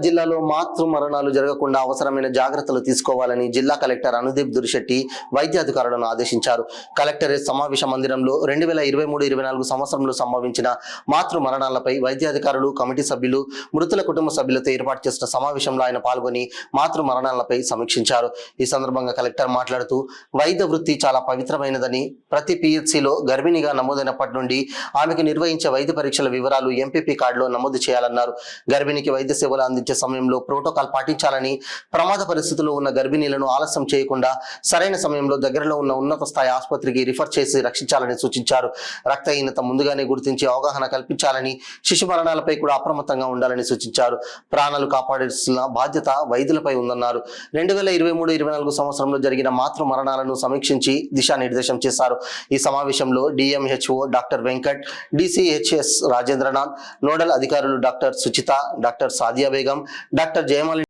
జిల్లాలో మాతృ మరణాలు జరగకుండా అవసరమైన జాగ్రత్తలు తీసుకోవాలని జిల్లా కలెక్టర్ అనుదీప్ దురిశెట్టి వైద్యాధికారులను ఆదేశించారు. కలెక్టరేట్ సమావేశ మందిరంలో 2023-24 సంవత్సరంలో సంభవించిన మాతృ మరణాలపై వైద్యాధికారులు, కమిటీ సభ్యులు, మృతుల కుటుంబ సభ్యులతో ఏర్పాటు చేసిన సమావేశంలో ఆయన పాల్గొని మాతృ మరణాలపై సమీక్షించారు. ఈ సందర్భంగా కలెక్టర్ మాట్లాడుతూ వైద్య వృత్తి చాలా పవిత్రమైనదని, ప్రతి పిహెచ్సిలో గర్భిణిగా నమోదైనప్పటి నుండి ఆమెకు నిర్వహించే వైద్య పరీక్షల వివరాలు ఎంపీపీ కార్డులో నమోదు చేయాలన్నారు. గర్భిణికి వైద్య సేవలు అందించే సమయంలో ప్రోటోకాల్ పాటించాలని, ప్రమాద పరిస్థితుల్లో ఉన్న గర్భిణీలను ఆలస్యం చేయకుండా సరైన సమయంలో దగ్గరలో ఉన్న ఉన్నత స్థాయి ఆసుపత్రికి రిఫర్ చేసి రక్షించాలని సూచించారు. రక్తహీనత ముందుగానే గుర్తించి అవగాహన కల్పించాలని, శిశు మరణాలపై కూడా అప్రమత్తంగా ఉండాలని సూచించారు. ప్రాణాలు కాపాడాల్సిన బాధ్యత వైద్యులపై ఉందన్నారు. 2023-24 సంవత్సరంలో జరిగిన మాతృ మరణాలను సమీక్షించి దిశానిర్దేశం చేశారు. ఈ సమావేశంలో DMHO doctor Venkat, DCHS Rajendranath, nodal అధికారులు doctor Suchitha, doctor Sadia Begum, doctor Jayamali